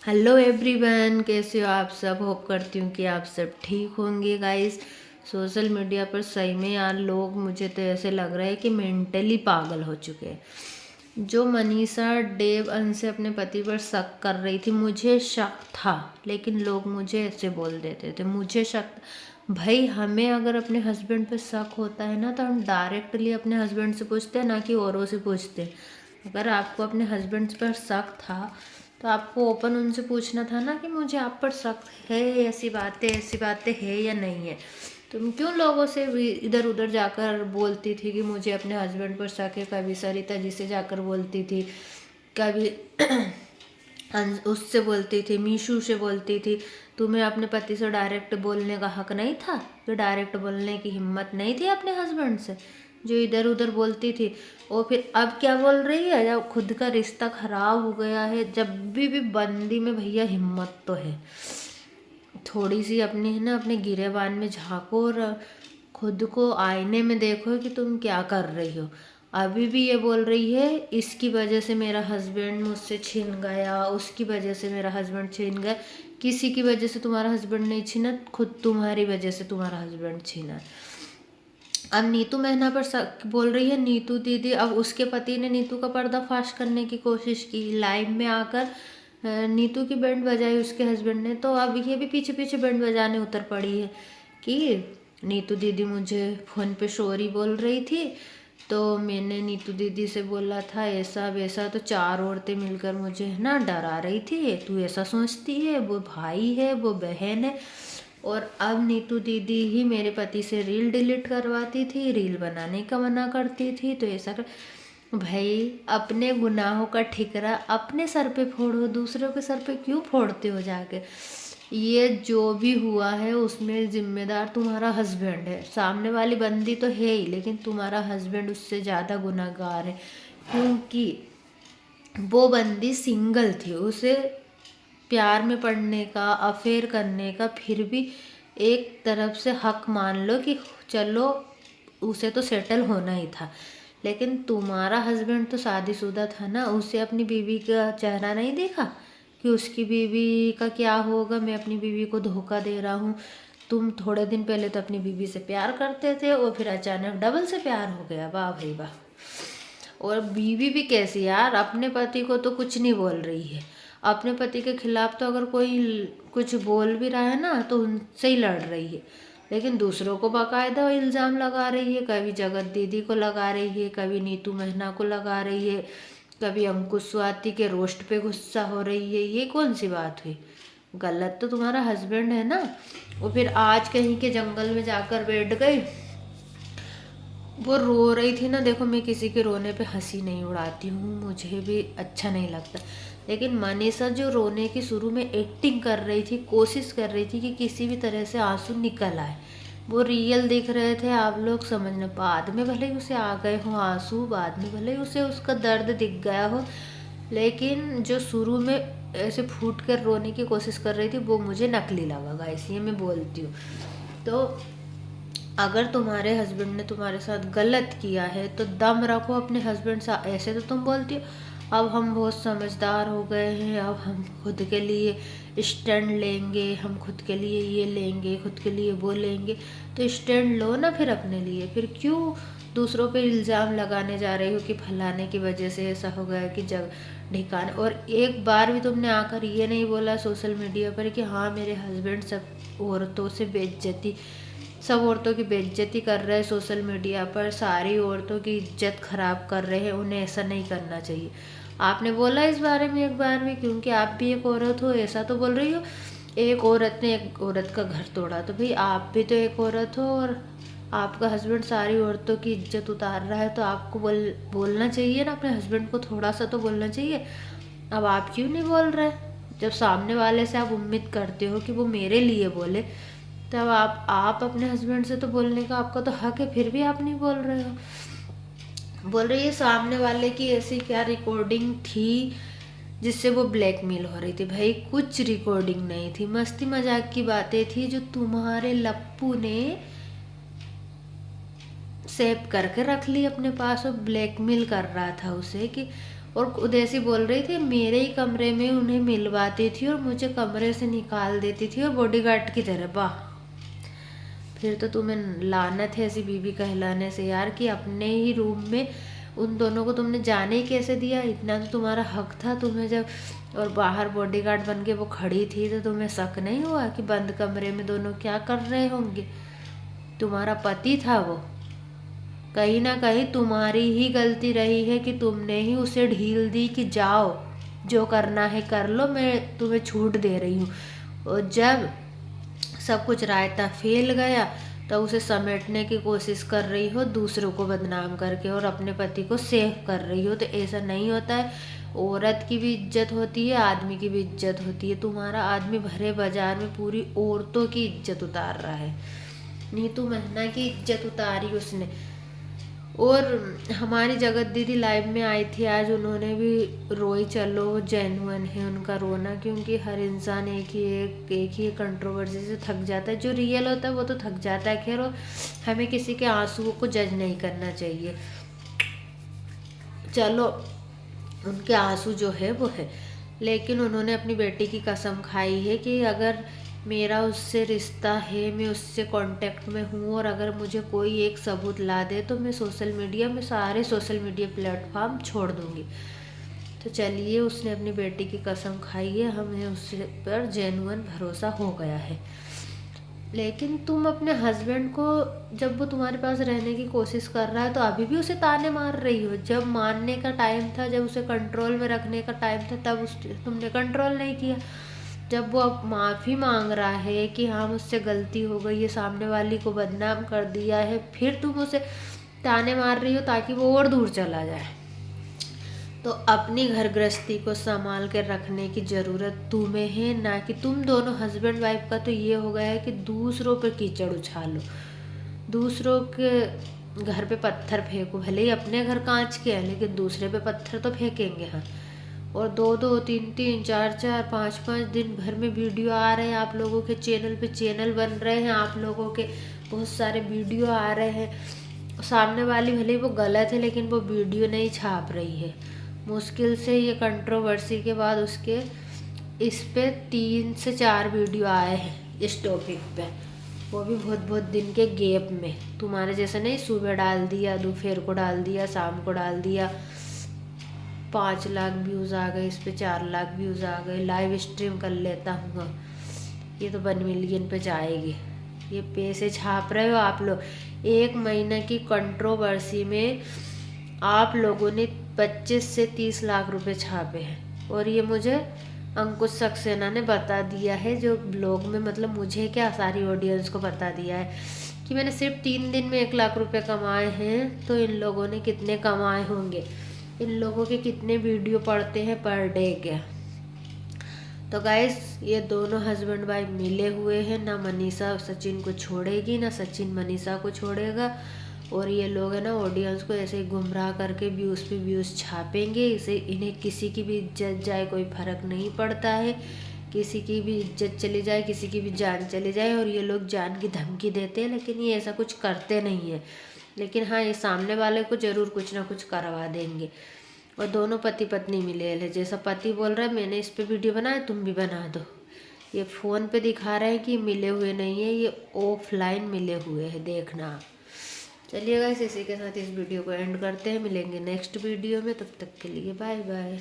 Hello everyone, कैसे हो आप सब। होप करती हूँ कि आप सब ठीक होंगे गाइस। सोशल मीडिया पर सही में यार लोग, मुझे तो ऐसे लग रहा है कि मेंटली पागल हो चुके हैं। जो मनीषा देव से अपने पति पर शक कर रही थी, मुझे शक था, लेकिन लोग मुझे ऐसे बोल देते थे मुझे शक। भाई, हमें अगर अपने हस्बैंड पे शक होता है ना, तो हम डायरेक्टली अपने हस्बैंड से पूछते हैं, ना कि औरों से पूछते हैं। अगर आपको अपने हस्बैंड पर शक था तो आपको ओपन उनसे पूछना था ना कि मुझे आप पर शक है, ऐसी बातें है या नहीं है। तुम क्यों लोगों से इधर उधर जाकर बोलती थी कि मुझे अपने हस्बैंड पर शक है। कभी सरिता जी से जाकर बोलती थी, कभी उससे बोलती थी, मीशू से बोलती थी। तुम्हें अपने पति से डायरेक्ट बोलने का हक नहीं था? तो डायरेक्ट बोलने की हिम्मत नहीं थी अपने हस्बैंड से, जो इधर उधर बोलती थी। और फिर अब क्या बोल रही है, जब खुद का रिश्ता खराब हो गया है। जब भी बंदी में भैया हिम्मत तो है, थोड़ी सी अपनी है ना, अपने गिरेबान में झांको और खुद को आईने में देखो कि तुम क्या कर रही हो। अभी भी ये बोल रही है, इसकी वजह से मेरा हस्बैंड मुझसे छीन गया, उसकी वजह से मेरा हस्बैंड छीन गया। किसी की वजह से तुम्हारा हस्बैंड नहीं छीना, खुद तुम्हारी वजह से तुम्हारा हस्बैंड छीना। अब नीतू महना पर बोल रही है नीतू दीदी। अब उसके पति ने नीतू का पर्दाफाश करने की कोशिश की, लाइव में आकर नीतू की बैंड बजाई उसके हस्बैंड ने। तो अब ये भी पीछे पीछे बैंड बजाने उतर पड़ी है कि नीतू दीदी मुझे फ़ोन पे शोरी बोल रही थी, तो मैंने नीतू दीदी से बोला था ऐसा वैसा, तो चार औरतें मिलकर मुझे है ना डरा रही थी। तू ऐसा सोचती है, वो भाई है, वो बहन है। और अब नीतू दीदी ही मेरे पति से रील डिलीट करवाती थी, रील बनाने का मना करती थी। तो ऐसा कर, भाई अपने गुनाहों का ठिकरा अपने सर पे फोड़ो, दूसरों के सर पे क्यों फोड़ते हो जाके। ये जो भी हुआ है उसमें जिम्मेदार तुम्हारा हस्बैंड है। सामने वाली बंदी तो है ही, लेकिन तुम्हारा हस्बैंड उससे ज़्यादा गुनहगार है, क्योंकि वो बंदी सिंगल थी। उसे प्यार में पड़ने का, अफेयर करने का फिर भी एक तरफ से हक मान लो कि चलो उसे तो सेटल होना ही था। लेकिन तुम्हारा हस्बैंड तो शादीशुदा था ना, उसे अपनी बीवी का चेहरा नहीं देखा कि उसकी बीवी का क्या होगा, मैं अपनी बीवी को धोखा दे रहा हूँ। तुम थोड़े दिन पहले तो अपनी बीवी से प्यार करते थे और फिर अचानक डबल से प्यार हो गया। वाह भाई वाह। और बीवी भी कैसी यार, अपने पति को तो कुछ नहीं बोल रही है। अपने पति के खिलाफ तो अगर कोई कुछ बोल भी रहा है ना, तो उनसे ही लड़ रही है। लेकिन दूसरों को बाकायदा इल्ज़ाम लगा रही है। कभी जगत दीदी को लगा रही है, कभी नीतू महना को लगा रही है, कभी अंकुश स्वाति के रोस्ट पे गुस्सा हो रही है। ये कौन सी बात हुई? गलत तो तुम्हारा हस्बैंड है ना। और फिर आज कहीं के जंगल में जाकर बैठ गई, वो रो रही थी ना। देखो, मैं किसी के रोने पे हंसी नहीं उड़ाती हूँ, मुझे भी अच्छा नहीं लगता। लेकिन मनीषा जो रोने की शुरू में एक्टिंग कर रही थी, कोशिश कर रही थी कि किसी भी तरह से आंसू निकल आए, वो रियल दिख रहे थे। आप लोग समझना, बाद में भले ही उसे आ गए हों आंसू, बाद में भले ही उसे उसका दर्द दिख गया हो, लेकिन जो शुरू में ऐसे फूट कर रोने की कोशिश कर रही थी, वो मुझे नकली लगा गाइस, ये मैं बोलती हूँ। तो अगर तुम्हारे हस्बैंड ने तुम्हारे साथ गलत किया है तो दम रखो अपने हस्बैंड से। ऐसे तो तुम बोलती हो अब हम बहुत समझदार हो गए हैं, अब हम खुद के लिए स्टैंड लेंगे, हम खुद के लिए ये लेंगे, खुद के लिए वो लेंगे। तो स्टैंड लो ना फिर अपने लिए। फिर क्यों दूसरों पे इल्ज़ाम लगाने जा रही हो कि फलाने की वजह से ऐसा हो गया कि जग ढिकाने। और एक बार भी तुमने आकर ये नहीं बोला सोशल मीडिया पर कि हाँ मेरे हस्बैंड सब औरतों से बेइज्जती, सब औरतों की बेइज्जती कर रहे हैं सोशल मीडिया पर, सारी औरतों की इज्जत खराब कर रहे हैं, उन्हें ऐसा नहीं करना चाहिए। आपने बोला इस बारे में एक बार भी? क्योंकि आप भी एक औरत हो, ऐसा तो बोल रही हो। एक औरत ने एक औरत का घर तोड़ा, तो भाई आप भी तो एक औरत हो, और आपका हस्बैंड सारी औरतों की इज्जत उतार रहा है, तो आपको बोलना चाहिए ना, अपने हस्बैंड को थोड़ा सा तो बोलना चाहिए। अब आप क्यों नहीं बोल रहे? जब सामने वाले से आप उम्मीद करते हो कि वो मेरे लिए बोले, तब आप अपने हस्बैंड से तो बोलने का आपका तो हक है, फिर भी आप नहीं बोल रहे हो। बोल रही है सामने वाले की ऐसी क्या रिकॉर्डिंग थी जिससे वो ब्लैकमेल हो रही थी। भाई कुछ रिकॉर्डिंग नहीं थी, मस्ती मजाक की बातें थी जो तुम्हारे लप्पू ने सेव करके रख ली अपने पास, और ब्लैकमेल कर रहा था उसे कि और उदेसी बोल रही थी मेरे ही कमरे में उन्हें मिलवाती थी और मुझे कमरे से निकाल देती थी और बॉडीगार्ड की तरह। वाह, फिर तो तुम्हें लानत है ऐसी बीवी कहलाने से यार, कि अपने ही रूम में उन दोनों को तुमने जाने ही कैसे दिया? इतना तो तुम्हारा हक था तुम्हें जब, और बाहर बॉडीगार्ड बन के वो खड़ी थी तो तुम्हें शक नहीं हुआ कि बंद कमरे में दोनों क्या कर रहे होंगे? तुम्हारा पति था वो। कहीं ना कहीं तुम्हारी ही गलती रही है कि तुमने ही उसे ढील दी कि जाओ जो करना है कर लो, मैं तुम्हें छूट दे रही हूँ। और जब सब कुछ रायता फैल गया तो उसे समेटने की कोशिश कर रही हो दूसरों को बदनाम करके, और अपने पति को सेव कर रही हो। तो ऐसा नहीं होता है। औरत की भी इज्जत होती है, आदमी की भी इज्जत होती है। तुम्हारा आदमी भरे बाजार में पूरी औरतों की इज्जत उतार रहा है, नीतू महना की इज्जत उतारी उसने। और हमारी जगत दीदी लाइव में आई थी आज, उन्होंने भी रोई। चलो जेन्युइन है उनका रोना, क्योंकि हर इंसान एक ही कंट्रोवर्सी से थक जाता है। जो रियल होता है वो तो थक जाता है। खैर, और हमें किसी के आंसुओं को जज नहीं करना चाहिए। चलो उनके आंसू जो है वो है, लेकिन उन्होंने अपनी बेटी की कसम खाई है कि अगर मेरा उससे रिश्ता है, मैं उससे कांटेक्ट में हूँ, और अगर मुझे कोई एक सबूत ला दे तो मैं सोशल मीडिया में सारे सोशल मीडिया प्लेटफॉर्म छोड़ दूँगी। तो चलिए, उसने अपनी बेटी की कसम खाई है, हमें उससे पर जेन्युइन भरोसा हो गया है। लेकिन तुम अपने हस्बैंड को, जब वो तुम्हारे पास रहने की कोशिश कर रहा है तो अभी भी उसे ताने मार रही हो। जब मारने का टाइम था, जब उसे कंट्रोल में रखने का टाइम था, तब तुमने कंट्रोल नहीं किया। जब वो अब माफ़ी मांग रहा है कि हाँ मुझसे गलती हो गई है, सामने वाली को बदनाम कर दिया है, फिर तुम उसे ताने मार रही हो ताकि वो और दूर चला जाए। तो अपनी घर गृहस्थी को संभाल कर रखने की ज़रूरत तुम्हें है, ना कि तुम दोनों हस्बैंड वाइफ का तो ये हो गया है कि दूसरों पर कीचड़ उछालो, दूसरों के घर पे पत्थर फेंको। भले ही अपने घर कांच के हैं, लेकिन दूसरे पे पत्थर तो फेंकेंगे। हाँ, और 2-2, 3-3, 4-4, 5-5 दिन भर में वीडियो आ रहे हैं। आप लोगों के चैनल पे चैनल बन रहे हैं, आप लोगों के बहुत सारे वीडियो आ रहे हैं। सामने वाली भले ही वो गलत है, लेकिन वो वीडियो नहीं छाप रही है। मुश्किल से ये कंट्रोवर्सी के बाद उसके इस पे 3 से 4 वीडियो आए हैं इस टॉपिक पे, वो भी बहुत बहुत दिन के गैप में। तुम्हारे जैसे नहीं सुबह डाल दिया, दोपहर को डाल दिया, शाम को डाल दिया। 5 लाख व्यूज़ आ गए इस पे, 4 लाख व्यूज़ आ गए। लाइव स्ट्रीम कर लेता हूँ, ये तो 1 मिलियन पे जाएगी। ये पैसे छाप रहे हो आप लोग। 1 महीने की कंट्रोवर्सी में आप लोगों ने 25 से 30 लाख रुपए छापे हैं। और ये मुझे अंकुश सक्सेना ने बता दिया है, जो ब्लॉग में, मतलब मुझे क्या, सारी ऑडियंस को बता दिया है कि मैंने सिर्फ 3 दिन में 1 लाख रुपए कमाए हैं। तो इन लोगों ने कितने कमाए होंगे, इन लोगों के कितने वीडियो पड़ते हैं पर डे के। तो गाइस, ये दोनों हस्बैंड वाइफ मिले हुए हैं। ना मनीषा सचिन को छोड़ेगी, ना सचिन मनीषा को छोड़ेगा। और ये लोग है ना ऑडियंस को ऐसे ही गुमराह करके व्यूज़ पे व्यूज़ छापेंगे। इसे इन्हें किसी की भी इज्जत जाए कोई फ़र्क नहीं पड़ता है। किसी की भी इज्जत चली जाए, किसी की भी जान चली जाए, और ये लोग जान की धमकी देते हैं, लेकिन ये ऐसा कुछ करते नहीं है। लेकिन हाँ, ये सामने वाले को ज़रूर कुछ ना कुछ करवा देंगे। और दोनों पति पत्नी मिले हैं। जैसा पति बोल रहा है मैंने इस पे वीडियो बनाया, तुम भी बना दो। ये फ़ोन पे दिखा रहे हैं कि मिले हुए नहीं है, ये ऑफलाइन मिले हुए हैं, देखना। चलिए गाइस, इसी के साथ इस वीडियो को एंड करते हैं। मिलेंगे नेक्स्ट वीडियो में, तब तक के लिए बाय बाय।